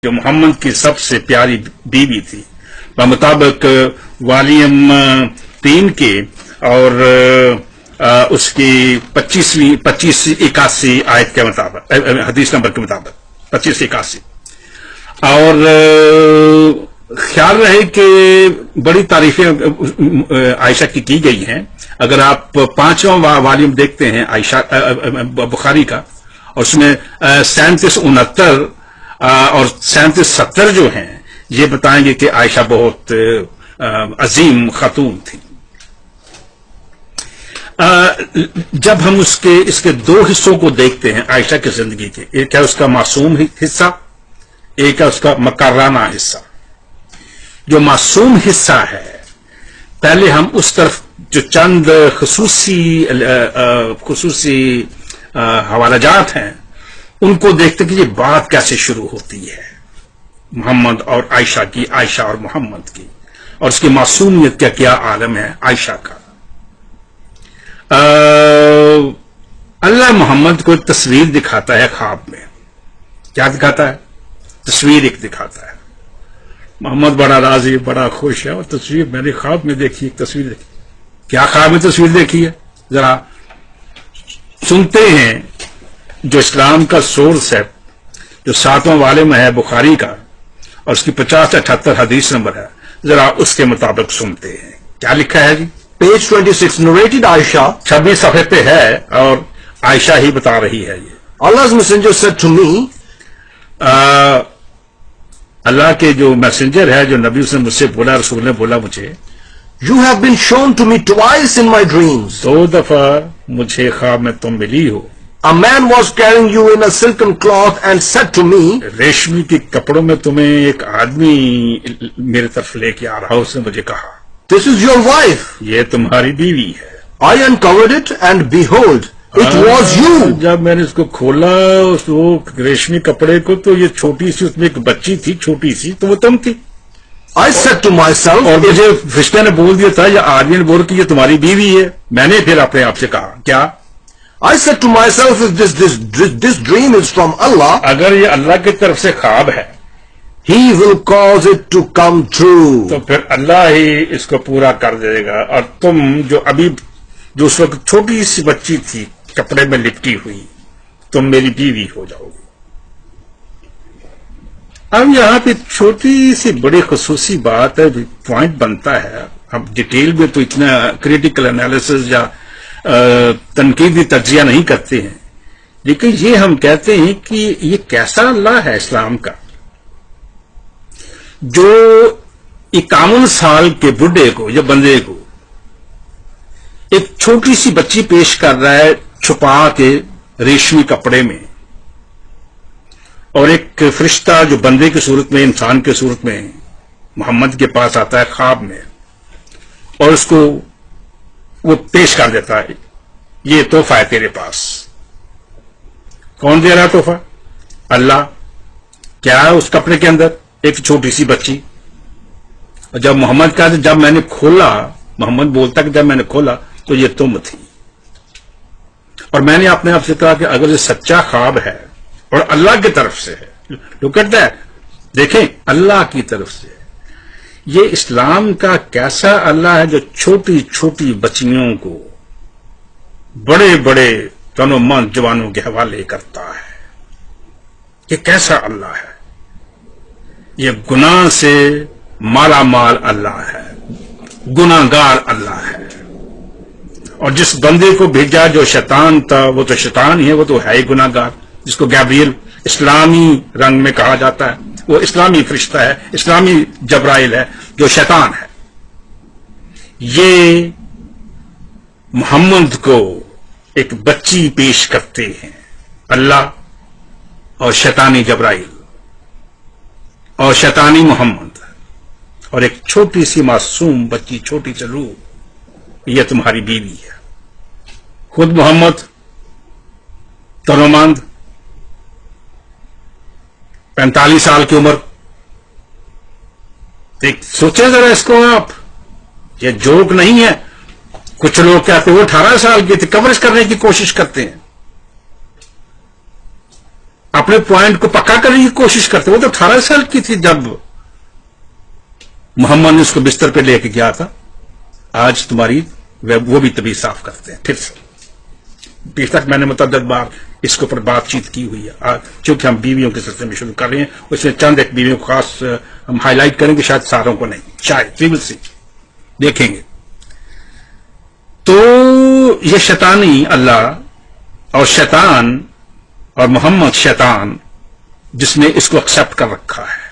جو محمد کی سب سے پیاری بیوی تھی، بمطابق والیوم 3 کے اور اس کی 2581 آیت کے مطابق، حدیث نمبر کے مطابق 2581. اور خیال رہے کہ بڑی تعریفیں عائشہ کی گئی ہیں. اگر آپ 5واں والیوم دیکھتے ہیں عائشہ بخاری کا، اور اس میں 37 69 اور 37 70 جو ہیں یہ بتائیں گے کہ عائشہ بہت عظیم خاتون تھی. جب ہم اس کے 2 حصوں کو دیکھتے ہیں عائشہ کی زندگی کے، ایک ہے اس کا معصوم حصہ، ایک ہے اس کا مکرانہ حصہ. جو معصوم حصہ ہے، پہلے ہم اس طرف جو چند خصوصی حوالہ جات ہیں ان کو دیکھتے کہ یہ بات کیسے شروع ہوتی ہے محمد اور عائشہ کی، عائشہ اور محمد کی، اور اس کی معصومیت کا کیا عالم ہے عائشہ کا. اللہ محمد کو ایک تصویر دکھاتا ہے خواب میں. کیا دکھاتا ہے؟ تصویر ایک دکھاتا ہے. محمد بڑا راضی، بڑا خوش ہے، اور تصویر میں نے خواب میں دیکھی، ایک تصویر دیکھی. کیا خواب میں تصویر دیکھی ہے؟ ذرا سنتے ہیں. جو اسلام کا سورس ہے، جو 7واں والیوم ہے بخاری کا، اور اس کی 50-78 حدیث نمبر ہے، ذرا اس کے مطابق سنتے ہیں. کیا لکھا ہے جی؟ Page 26, narrated Aisha, 26 صفحے پہ ہے اور عائشہ ہی بتا رہی ہے. یہ Allah's messenger said to me, اللہ کے جو میسنجر ہے، جو نبی، اس نے مجھ سے بولا، رسول نے بولا مجھے، you have been shown to me twice in my dreams. 2 دفعہ مجھے خواب میں تم ملی ہو. A man was carrying you in a silken cloth and said to me, ریشمی کے کپڑوں میں تمہیں ایک آدمی میرے طرف لے کے آ رہا. اس نے مجھے کہا this is your wife. یہ تمہاری بیوی ہے. I uncovered it and behold, it was you. جب میں نے اس کو کھولا، اس وہ ریشمی کپڑے کو، تو یہ چھوٹی سی، اس میں ایک بچی تھی چھوٹی سی، تو وہ تم تھی. I said to myself, اور مجھے فرشتے نے بول دیا تھا، یا آدمی نے بول کہ یہ تمہاری بیوی ہے. میں نے پھر اپنے آپ سے کہا، کیا؟ I said to myself, if this dream is from Allah, اگر یہ اللہ کی طرف سے خواب ہے He will cause it to come true. تو پھر اللہ ہی اس کو پورا کر دے گا، اور تم جو اس وقت چھوٹی سی بچی تھی کپڑے میں لپٹی ہوئی، تم میری بیوی ہو جاؤ گی. اب یہاں پہ چھوٹی سی بڑی خصوصی بات ہے، پوائنٹ بنتا ہے. اب ڈیٹیل میں تو اتنا کریٹیکل انالیسس یا تنقیدی تجزیہ نہیں کرتے ہیں، لیکن یہ ہم کہتے ہیں کہ یہ کیسا اللہ ہے اسلام کا، جو 51 سال کے بڈھے کو یا بندے کو ایک چھوٹی سی بچی پیش کر رہا ہے چھپا کے ریشمی کپڑے میں، اور ایک فرشتہ جو بندے کی صورت میں، انسان کی صورت میں محمد کے پاس آتا ہے خواب میں، اور اس کو وہ پیش کر دیتا ہے، یہ تحفہ ہے تیرے پاس. کون دے رہا تحفہ؟ اللہ. کیا ہے اس کپڑے کے اندر؟ ایک چھوٹی سی بچی. اور جب محمد کہا، جب میں نے کھولا، محمد بولتا کہ جب میں نے کھولا تو یہ تم تھی. اور میں نے اپنے آپ سے کہا کہ اگر یہ سچا خواب ہے اور اللہ کی طرف سے ہے، لوک ایٹ دیٹ، دیکھیں اللہ کی طرف سے، یہ اسلام کا کیسا اللہ ہے جو چھوٹی چھوٹی بچیوں کو بڑے بڑے تن و من جوانوں کے حوالے کرتا ہے. یہ کیسا اللہ ہے؟ یہ گناہ سے مالا مال اللہ ہے، گناہگار اللہ ہے. اور جس بندے کو بھیجا جو شیطان تھا، وہ تو شیطان ہی ہے، وہ تو ہے ہی گناہگار، جس کو گیبریل اسلامی رنگ میں کہا جاتا ہے. وہ اسلامی فرشتہ ہے، اسلامی جبرائیل ہے، جو شیطان ہے. یہ محمد کو ایک بچی پیش کرتے ہیں اللہ، اور شیطانی جبرائیل، اور شیطانی محمد، اور ایک چھوٹی سی معصوم بچی، چھوٹی سی روح، یہ تمہاری بیوی ہے. خود محمد تنومند، 45 سال کی عمر. سوچیں ذرا اس کو آپ، یہ جوک نہیں ہے. کچھ لوگ کہتے ہیں وہ 18 سال کی تھی، کورج کرنے کی کوشش کرتے ہیں. اپنے پوائنٹ کو پکا کرنے کی کوشش کرتے. وہ تو 18 سال کی تھی جب محمد نے اس کو بستر پہ لے کے گیا تھا. آج تمہاری وہ بھی طبیعت صاف کرتے ہیں پھر سے. پیچھے تک میں نے متعدد بار اس کے اوپر بات چیت کی ہوئی ہے. چونکہ ہم بیویوں کے سلسلے میں شروع کر رہے ہیں, اس میں چند ایک بیویوں کو خاص ہم ہائی لائٹ کریں گے, شاید ساروں کو نہیں, شاید دیکھیں گے. تو یہ شیطانی اللہ اور شیطان اور محمد شیطان جس نے اس کو ایکسپٹ کر رکھا ہے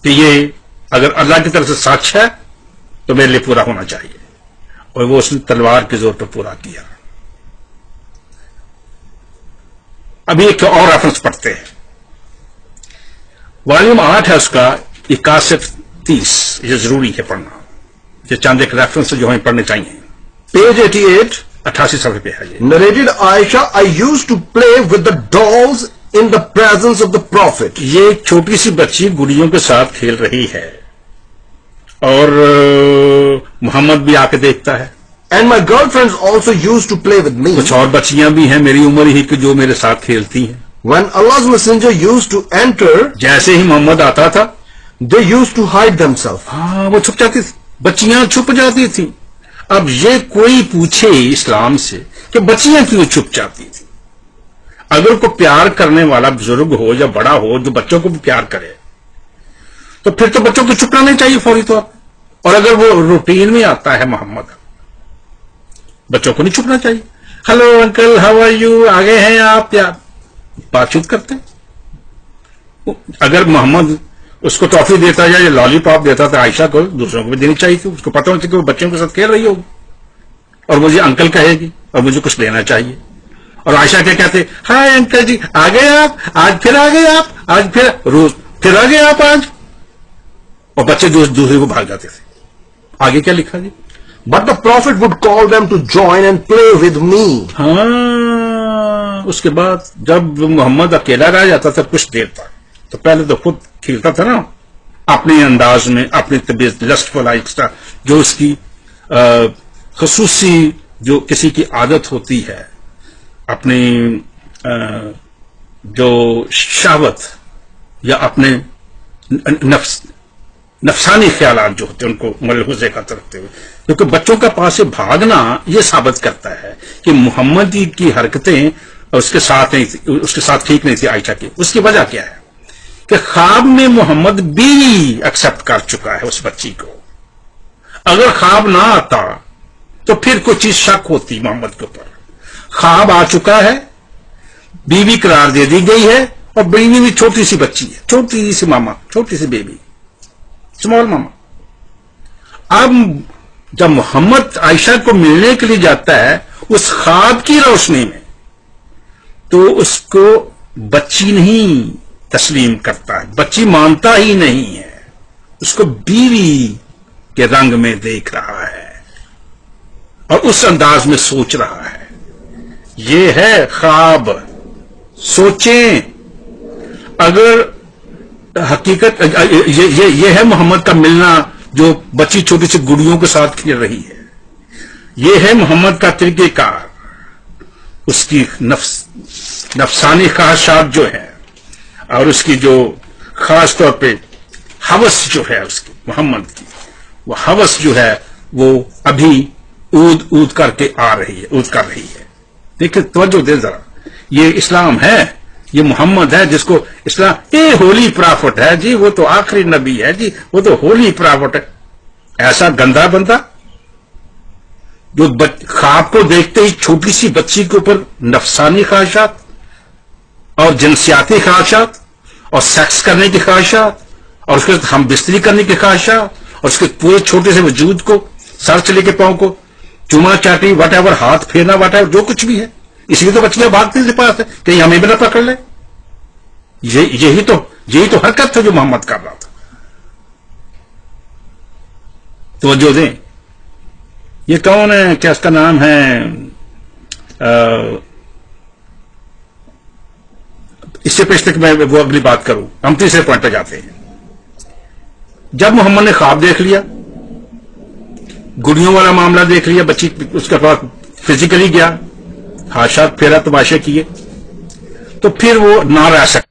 کہ یہ اگر اللہ کی طرف سے سچ ہے تو میرے لیے پورا ہونا چاہیے, اور وہ اس نے تلوار کے زور پر پورا کیا. ابھی ایک اور ریفرنس پڑھتے ہیں, والیوم 8 ہے اس کا 61-30. یہ ضروری ہے پڑھنا, یہ چند ایک ریفرنس جو ہمیں پڑھنے چاہیے. Page 88, 88 صفحے پہ ہے یہ. narrated Aisha, I used to play with the dolls in the presence of the Prophet. یہ ایک چھوٹی سی بچی گڑیوں کے ساتھ کھیل رہی ہے اور محمد بھی آ کے دیکھتا ہے. And my girlfriends also used to play with me. کچھ اور بچیاں بھی ہیں میری عمر ہی کی جو میرے ساتھ کھیلتی ہیں. When Allah's messenger used to enter, جیسے ہی محمد آتا تھا they used to hide themselves. ہاں وہ چھپ جاتی تھی, بچیاں چھپ جاتی تھیں. اب یہ کوئی پوچھے اسلام سے کہ بچیاں کیوں چھپ جاتی تھی؟ اگر کوئی پیار کرنے والا بزرگ ہو یا بڑا ہو جو بچوں کو بھی پیار کرے تو پھر تو بچوں کو چھپنا نہیں چاہیے فوری طور پر. اور اگر وہ روٹین میں آتا ہے محمد, بچوں کو نہیں چھپنا چاہیے. Hello uncle, how are you, آگے ہیں آپ, یا بات چیت کرتے ہیں. اگر محمد اس کو ٹافی دیتا یا لالی پاپ دیتا تھا عائشہ کو, دوسروں کو بھی دینی چاہیے تھی. اس کو پتا ہونا چاہیے کہ وہ بچوں کے ساتھ کھیل رہی ہوگی اور مجھے انکل کہے گی اور مجھے کچھ لینا چاہیے. اور عائشہ کیا کہتے, ہائے انکل جی, آ گئے آپ, آج پھر آ گئے آپ, آج پھر روز پھر آ گئے آپ آج. اور بچے دوسرے کو بھاگ جاتے تھے. آگے کیا لکھا جی؟ But the Prophet would call them to join and play with me. ہاں, اس کے بعد جب محمد اکیلا رہ جاتا تھا کچھ دیر تک, تو پہلے تو خود کھیلتا تھا نا اپنے انداز میں, اپنی طبیعت لسٹفل آئسٹا, جو اس کی خصوصی جو کسی کی عادت ہوتی ہے, اپنی جو شہوت یا اپنے نفسانی خیالات جو ہوتے ہیں ان کو ملحوظے کا رکھتے ہوئے. کیونکہ بچوں کا پاس سے بھاگنا یہ ثابت کرتا ہے کہ محمد کی حرکتیں اس کے ساتھ ٹھیک نہیں تھی عائشہ کی. اس کی وجہ کیا ہے کہ خواب میں محمد بھی ایکسپٹ کر چکا ہے اس بچی کو. اگر خواب نہ آتا تو پھر کوئی چیز شک ہوتی محمد کے اوپر. خواب آ چکا ہے, بیوی قرار دے دی گئی ہے, اور بیوی بھی چھوٹی سی بچی ہے, چھوٹی سی ماما, چھوٹی سی بیبی, اسمال ماما. اب جب محمد عائشہ کو ملنے کے لیے جاتا ہے اس خواب کی روشنی میں, تو اس کو بچی نہیں تسلیم کرتا ہے, بچی مانتا ہی نہیں ہے, اس کو بیوی کے رنگ میں دیکھ رہا ہے اور اس انداز میں سوچ رہا ہے. یہ ہے خواب. سوچیں, اگر حقیقت یہ ہے محمد کا ملنا جو بچی چھوٹی سی گڑیوں کے ساتھ کھیل رہی ہے, یہ ہے محمد کا طریقہ کار, اس کی نفسانی خواہشات جو ہے اور اس کی جو خاص طور پہ ہوس جو ہے اس کی محمد کی, وہ ہوس جو ہے وہ ابھی اود کر کے آ رہی ہے, اود کر رہی ہے. دیکھیں توجہ دے ذرا, یہ اسلام ہے, یہ محمد ہے جس کو اسلام, یہ ہولی پرافٹ ہے جی, وہ تو آخری نبی ہے جی, وہ تو ہولی پرافٹ ہے. ایسا گندا بندہ جو خواب کو دیکھتے ہی چھوٹی سی بچی کے اوپر نفسانی خواہشات اور جنسیاتی خواہشات اور سیکس کرنے کی خواہشات اور اس کے ساتھ ہم بستری کرنے کی خواہشات اور اس کے پورے چھوٹے سے وجود کو, سر سے لے کے پاؤں کو چوما چاٹی, واٹ ایور, ہاتھ پھیرنا, واٹ ایور, جو کچھ بھی ہے. اس لیے تو بچیاں بھاگتی سے پاس ہے کہ ہمیں بھی نہ پکڑ لے. یہی تو حرکت تھا جو محمد کر رہا تھا. توجہ دیں. یہ کون ہے, کیا اس کا نام ہے, اس سے پیش تک میں وہ اگلی بات کروں. ہم تیسرے پوائنٹ پہ جاتے ہیں. جب محمد نے خواب دیکھ لیا, گڑیوں والا معاملہ دیکھ لیا, بچی اس کے پاس فزیکلی گیا, ہاتھ پھیرا, تماشے کیے, تو پھر وہ نہ رہ سکتا.